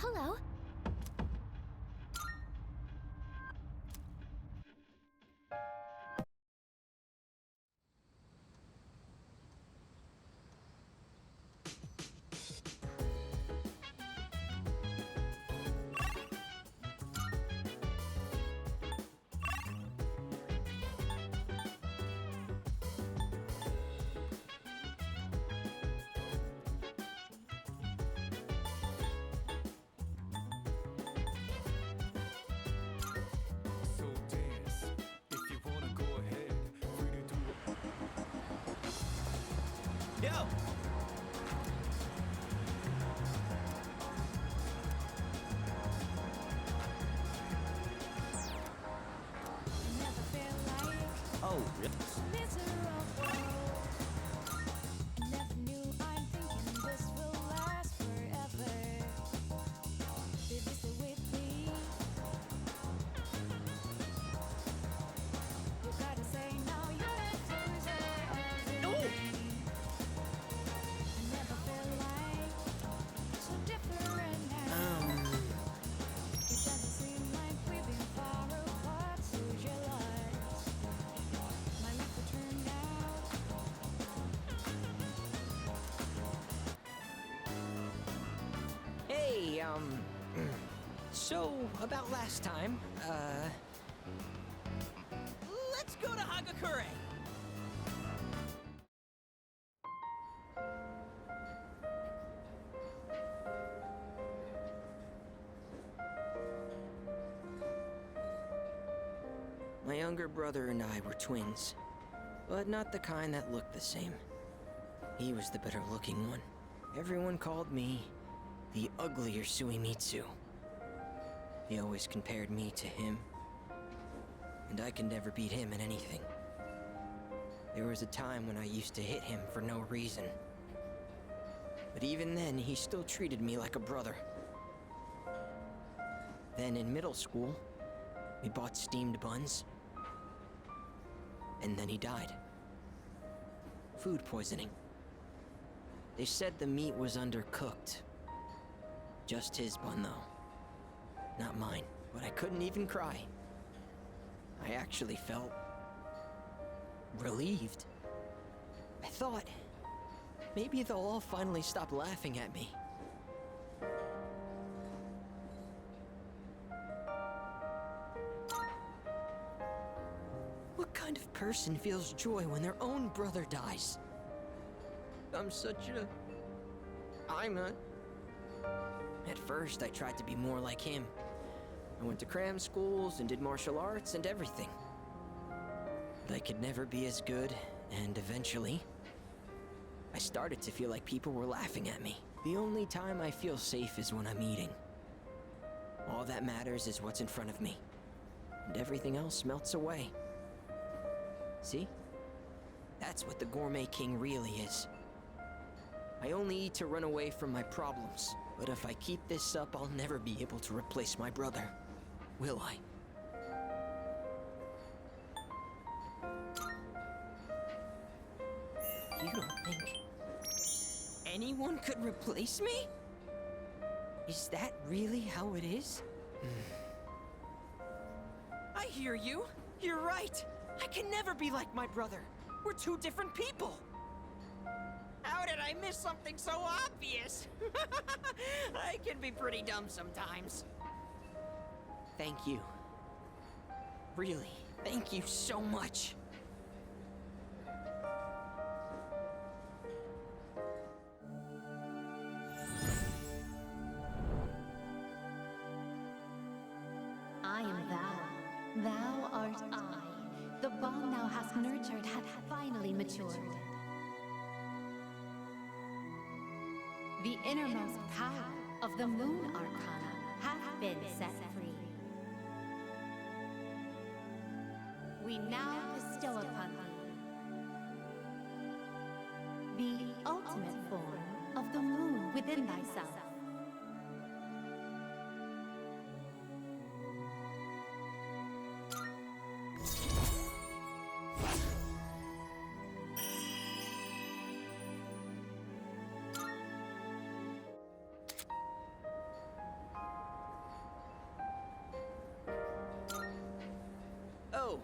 hello. So dance, if you wanna go ahead, free to do it. Yo! Never feel like Oh, really? miserable. Never knew I'm thinking this will last forever. Baby, stay with me. You gotta say now you're the closer of the No! I never feel like so different now. It doesn't seem like we've been far apart. So jealous. My life will turn out. Hey, so about last time, let's go to Hagakure. My younger brother and I were twins, but not the kind that looked the same. He was the better looking one. Everyone called me the uglier Suimitsu. They always compared me to him, and I could never beat him in anything. There was a time when I used to hit him for no reason. But even then, he still treated me like a brother. Then in middle school, we bought steamed buns. And then he died. Food poisoning. They said the meat was undercooked. Just his bun, though. Not mine. But I couldn't even cry. I actually felt relieved. I thought maybe they'll all finally stop laughing at me. What kind of person feels joy when their own brother dies? I'm not. At first, I tried to be more like him. I went to cram schools and did martial arts and everything. But I could never be as good, and eventually, I started to feel like people were laughing at me. The only time I feel safe is when I'm eating. All that matters is what's in front of me, and everything else melts away. See? That's what the Gourmet King really is. I only eat to run away from my problems, but if I keep this up, I'll never be able to replace my brother. Will I? You don't think anyone could replace me? Is that really how it is? I hear you. You're right. I can never be like my brother. We're two different people. How did I miss something so obvious? I can be pretty dumb sometimes. Thank you. Really, thank you so much. I am thou. Thou art I. The bond thou hast nurtured hath finally matured. The innermost power of the Moon Arcana hath been set free. We now bestow upon thee the ultimate form of the moon within thyself. So,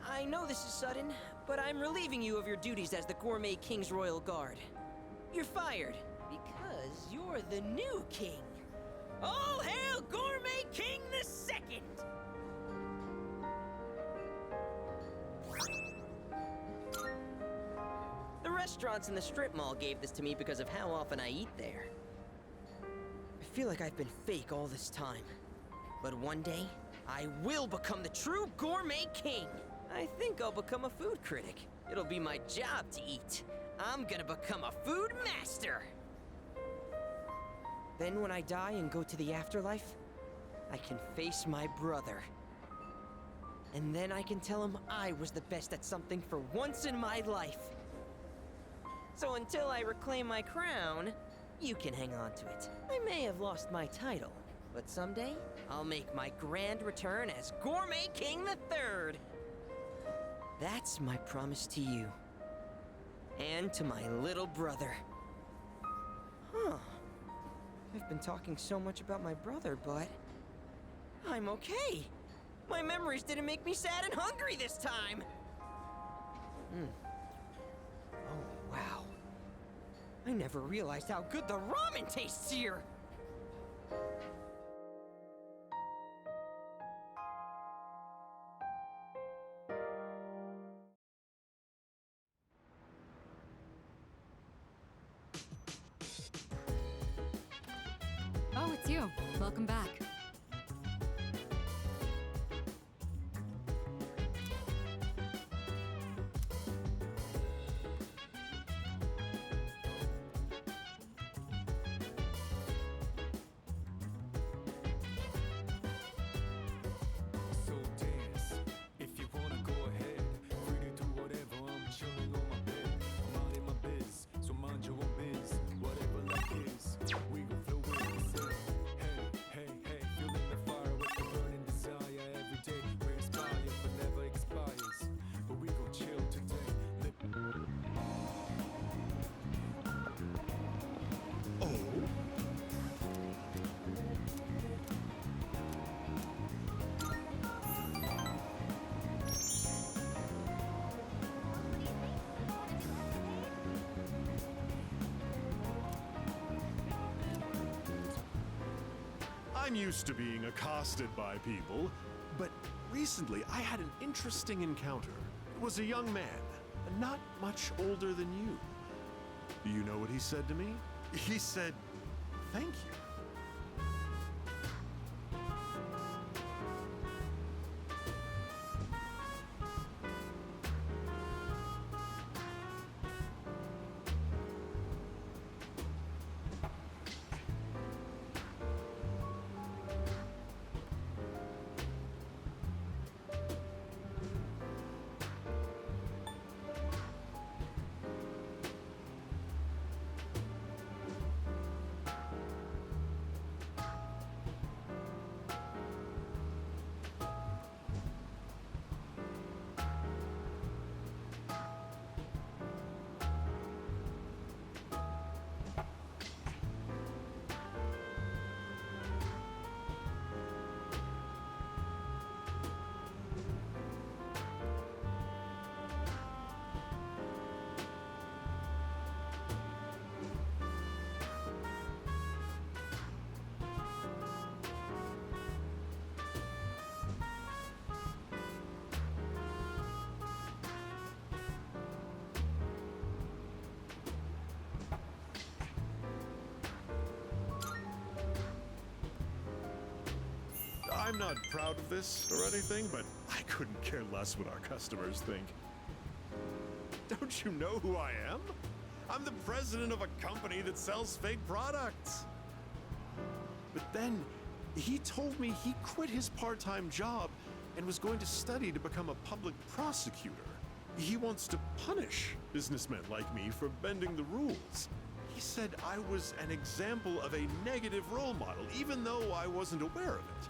I know this is sudden, but I'm relieving you of your duties as the Gourmet King's Royal Guard. You're fired because you're the new king. All hail Gourmet King the Second! The restaurants in the strip mall gave this to me because of how often I eat there. I feel like I've been fake all this time. But one day, I will become the true Gourmet King. I think I'll become a food critic. It'll be my job to eat. I'm gonna become a food master. Then when I die and go to the afterlife, I can face my brother. And then I can tell him I was the best at something for once in my life. So until I reclaim my crown, you can hang on to it. I may have lost my title, but someday I'll make my grand return as Gourmet King III. That's my promise to you. And to my little brother. Huh. I've been talking so much about my brother, but I'm okay. My memories didn't make me sad and hungry this time. Oh, wow. I never realized how good the ramen tastes here. Oh, it's you. Welcome back. So dance, if you wanna go ahead. Free to do whatever, I'm chilling on my bed. I'm minding my biz, so mind your own biz. Whatever life is, we gon' flow with the sun. Hey, hey, hey, feeling the fire with the burning desire. Every day we're inspired, but never expires. But we gon' chill today. I'm used to being accosted by people, but recently I had an interesting encounter. It was a young man, not much older than you. Do you know what he said to me? He said, "Thank you." I'm not proud of this or anything, but I couldn't care less what our customers think. Don't you know who I am? I'm the president of a company that sells fake products. But then he told me he quit his part-time job and was going to study to become a public prosecutor. He wants to punish businessmen like me for bending the rules. He said I was an example of a negative role model, even though I wasn't aware of it.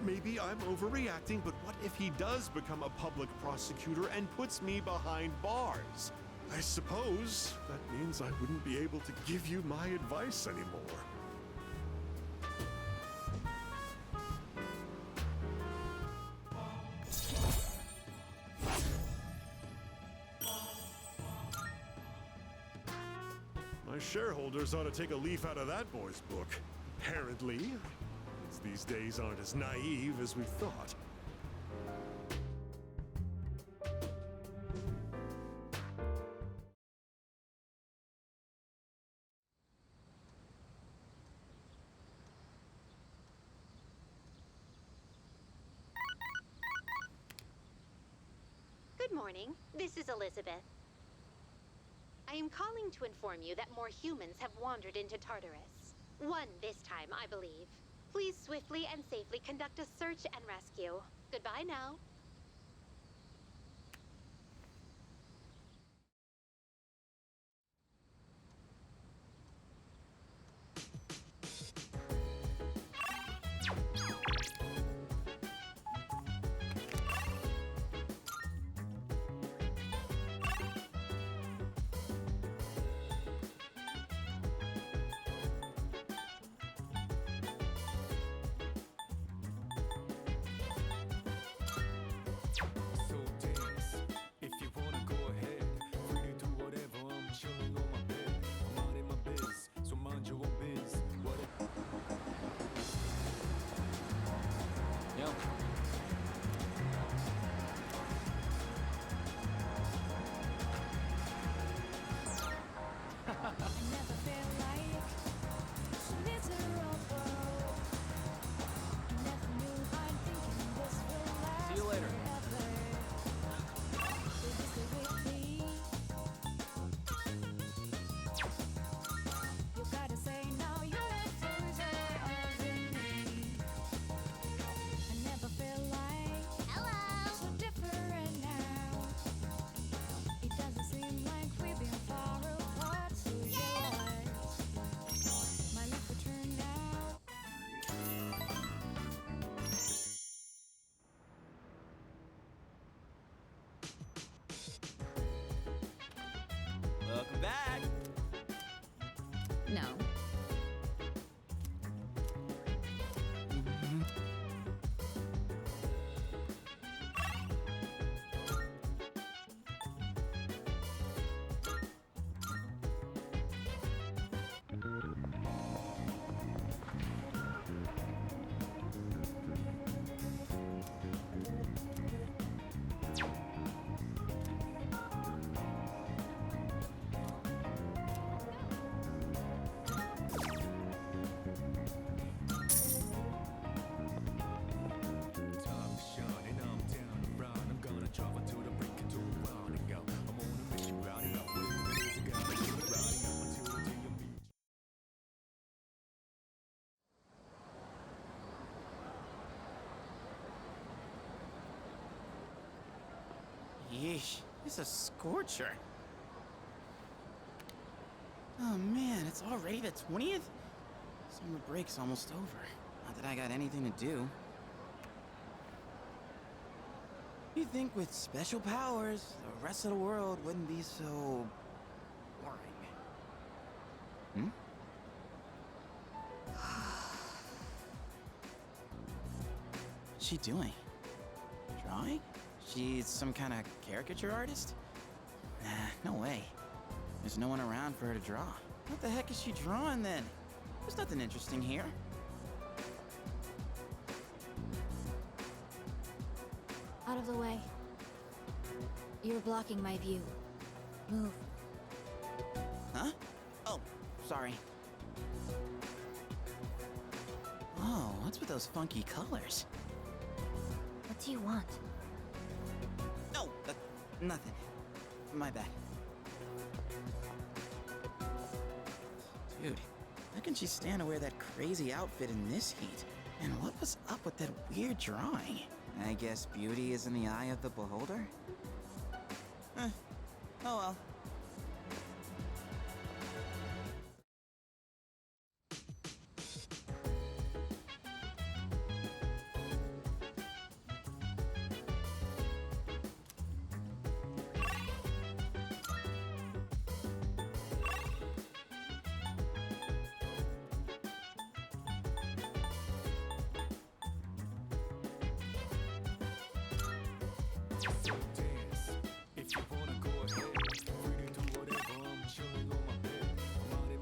Maybe I'm overreacting, but what if he does become a public prosecutor and puts me behind bars? I suppose that means I wouldn't be able to give you my advice anymore. My shareholders ought to take a leaf out of that boy's book. Apparently. Kids these days aren't as naive as we thought. Good morning. This is Elizabeth. I am calling to inform you that more humans have wandered into Tartarus. One this time, I believe. Please swiftly and safely conduct a search and rescue. Goodbye now. So dance, if you wanna go ahead. Free to do whatever, I'm chilling on my bed. I'm minding my biz, so mind your own biz. Whatever. Yo. I never feel like so miserable. I never knew I'm thinking this will last See you later. forever. Will you stay with me? You gotta say now you're a closer of me. I never feel like so different now. It doesn't seem like we've been far apart. So yours, my life will turn out. Welcome back. No. Time to shine and I'm down and round. I'm gonna travel to the break into around and go. I'm on a mission, round it up with the music. I'm riding up until the day I'm beat. Yeesh, it's a scorcher. Oh man, it's already the 20th? Summer break's almost over. Not that I got anything to do. You'd think with special powers, the rest of the world wouldn't be so boring. Hmm? What's she doing? Drawing? She's some kind of caricature artist? Nah, no way. There's no one around for her to draw. What the heck is she drawing then? There's nothing interesting here. Out of the way. You're blocking my view. Move. Huh? Oh, sorry. Oh, what's with those funky colors? What do you want? No, nothing. My bad. Dude, how can she stand to wear that crazy outfit in this heat? And what was up with that weird drawing? I guess beauty is in the eye of the beholder? Oh well. So dance, if you wanna go ahead. Free to do whatever, I'm chilling on my bed. I'm minding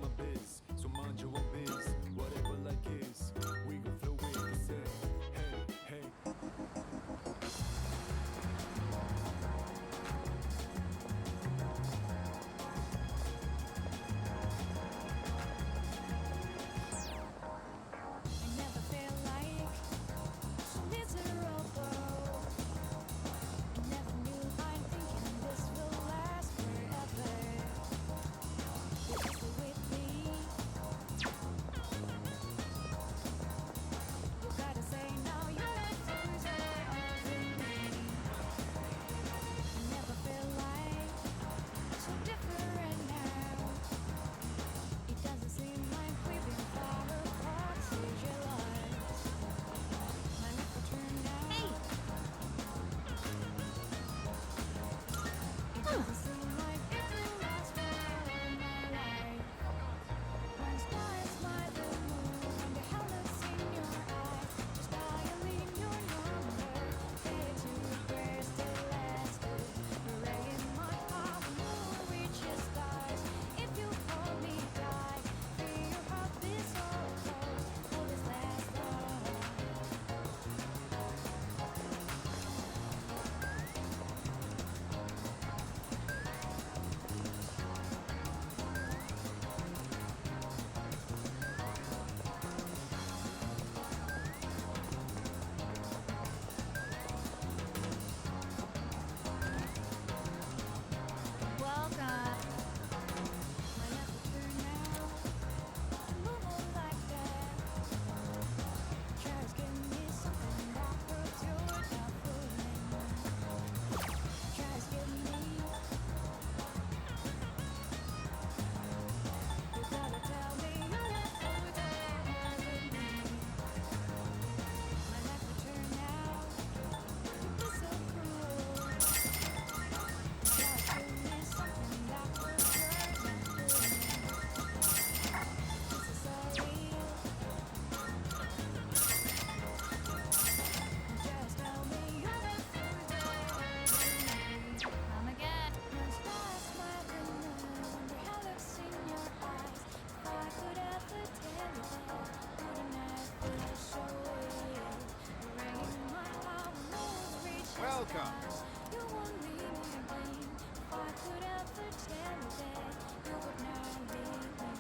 cars. You won't leave me again. If I could ever tell you that you would not leave me.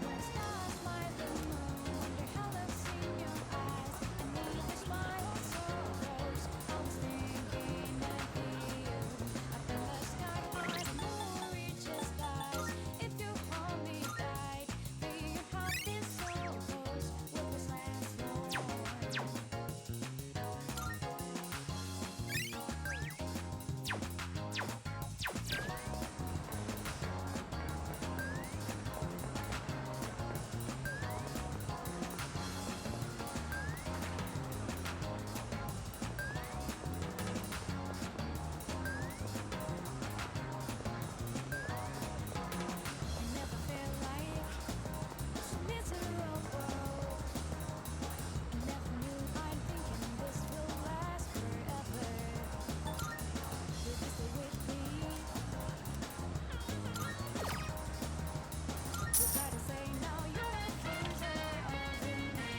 When stars light the moon, wonder how looks in your eyes. And when you smile so close, I was thinking of you. Up in the sky, where the moon reaches stars. If you hold me tight, be your heart is so close. Will this last long? I never felt like so miserable. I never knew I'm thinking this will last forever. Will you stay with me? You gotta say now you're the center of me.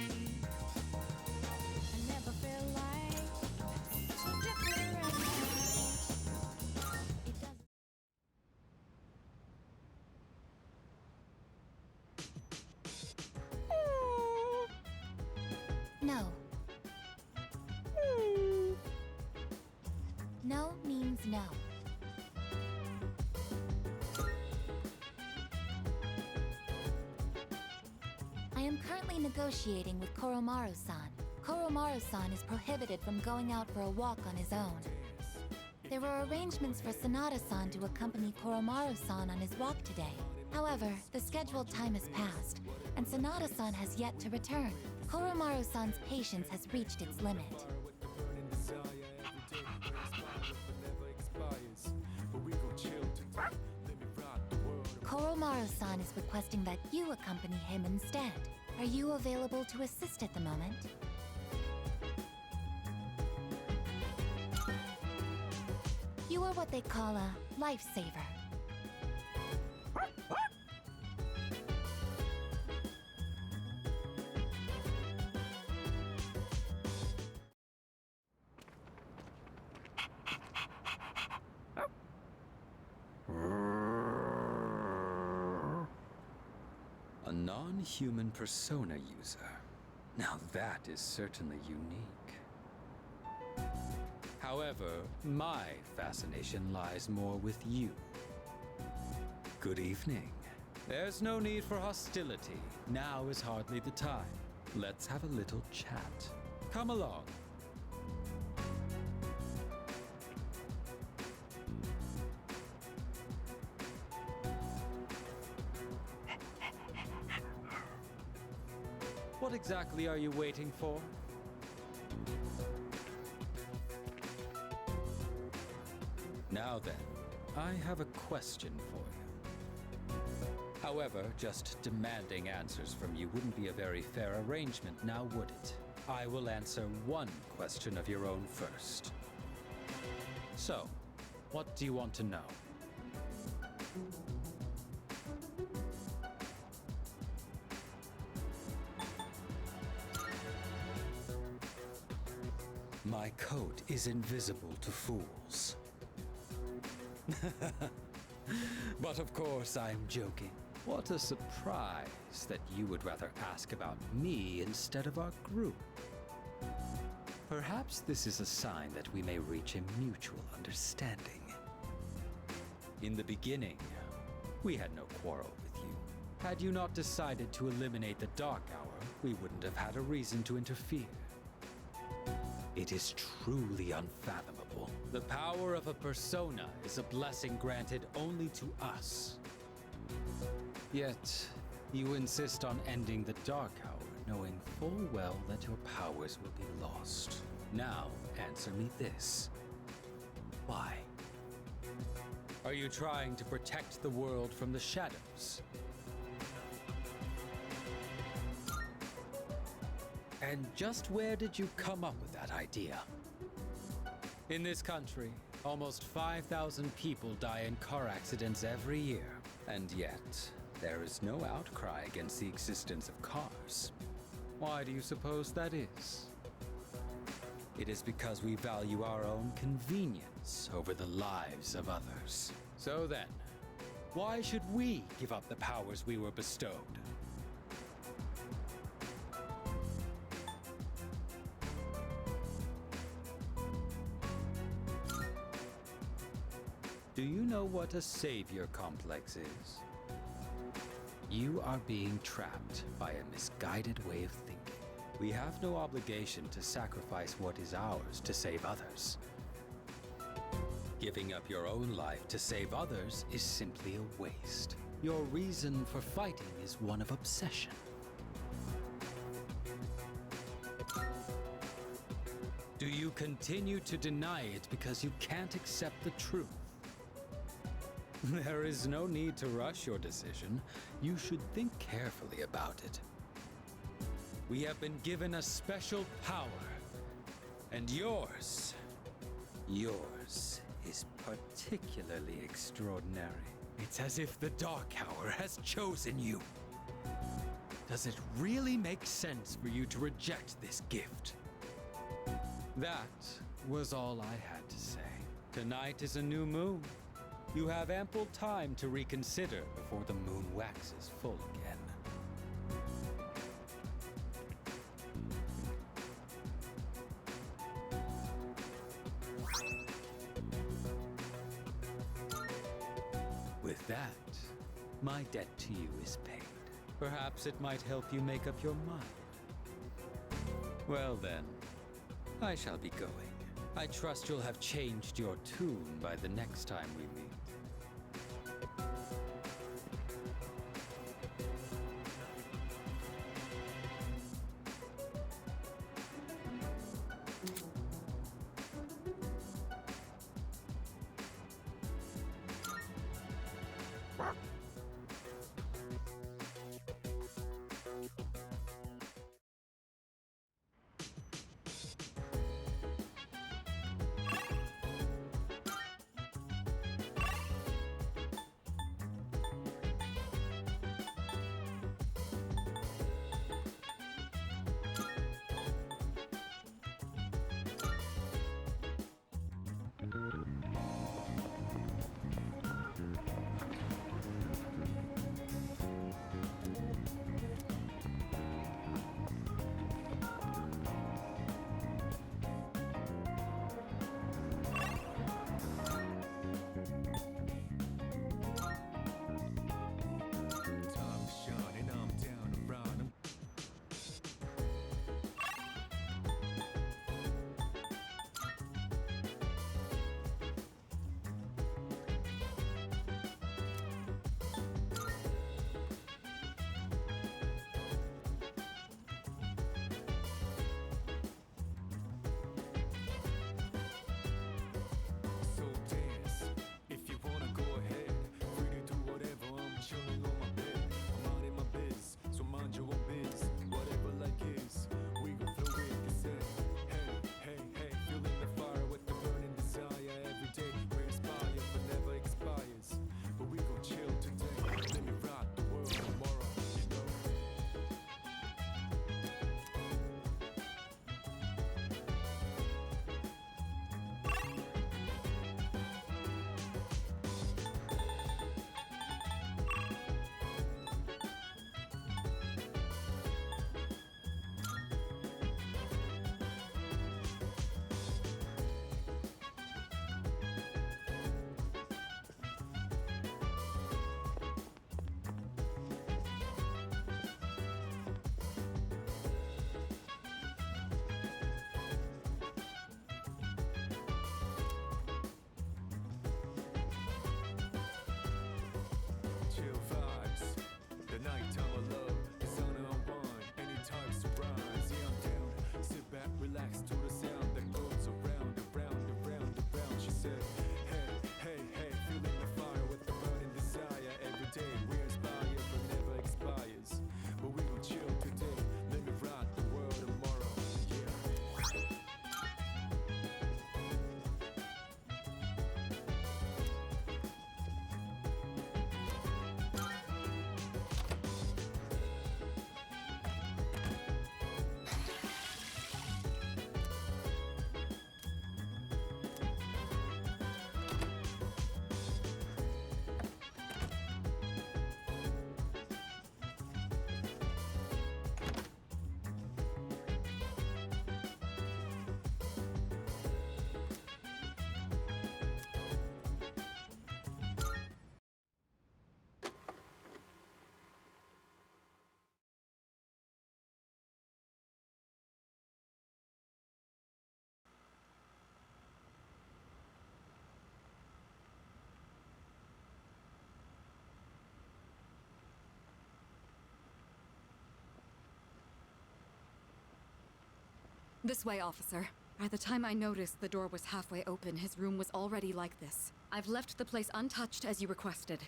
I never felt like so different now. It doesn't. No. No means no. I am currently negotiating with Koromaru-san. Koromaru-san is prohibited from going out for a walk on his own. There were arrangements for Sanada-san to accompany Koromaru-san on his walk today. However, the scheduled time has passed, and Sanada-san has yet to return. Koromaru-san's patience has reached its limit. Koromaru-san is requesting that you accompany him instead. Are you available to assist at the moment? You are what they call a lifesaver. A non-human persona user. Now that is certainly unique. However, my fascination lies more with you. Good evening. There's no need for hostility. Now is hardly the time. Let's have a little chat. Come along. What exactly are you waiting for? Now then, I have a question for you. However, just demanding answers from you wouldn't be a very fair arrangement, now would it? I will answer one question of your own first. So, what do you want to know? My coat is invisible to fools. But of course, I'm joking. What a surprise that you would rather ask about me instead of our group. Perhaps this is a sign that we may reach a mutual understanding. In the beginning, we had no quarrel with you. Had you not decided to eliminate the Dark Hour, we wouldn't have had a reason to interfere. It is truly unfathomable. The power of a persona is a blessing granted only to us. Yet, you insist on ending the Dark Hour, knowing full well that your powers will be lost. Now, answer me this. Why? Are you trying to protect the world from the shadows? And just where did you come up with that idea? In this country, almost 5,000 people die in car accidents every year. And yet, there is no outcry against the existence of cars. Why do you suppose that is? It is because we value our own convenience over the lives of others. So then, why should we give up the powers we were bestowed? Do you know what a savior complex is? You are being trapped by a misguided way of thinking. We have no obligation to sacrifice what is ours to save others. Giving up your own life to save others is simply a waste. Your reason for fighting is one of obsession. Do you continue to deny it because you can't accept the truth? There is no need to rush your decision. You should think carefully about it. We have been given a special power, and yours is particularly extraordinary. It's as if the Dark Hour has chosen you. Does it really make sense for you to reject this gift? That was all I had to say. Tonight is a new moon. You have ample time to reconsider before the moon waxes full again. With that, my debt to you is paid. Perhaps it might help you make up your mind. Well then, I shall be going. I trust you'll have changed your tune by the next time we meet. This way, officer. By the time I noticed the door was halfway open, his room was already like this. I've left the place untouched as you requested.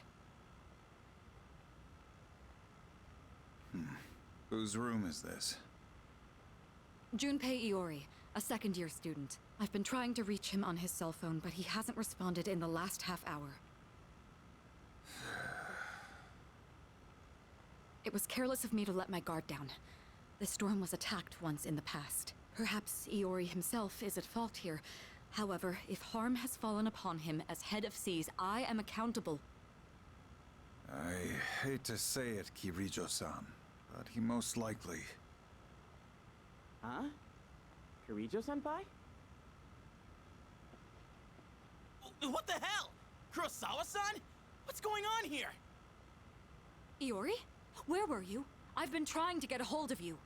Whose room is this? Junpei Iori, a second-year student. I've been trying to reach him on his cell phone, but he hasn't responded in the last half hour. It was careless of me to let my guard down. The storm was attacked once in the past. Perhaps Iori himself is at fault here. However, if harm has fallen upon him as head of seas, I am accountable. I hate to say it, Kirijo-san, but he most likely... Huh? Kirijo-senpai? What the hell? Kurosawa-san? What's going on here? Iori? Where were you? I've been trying to get a hold of you.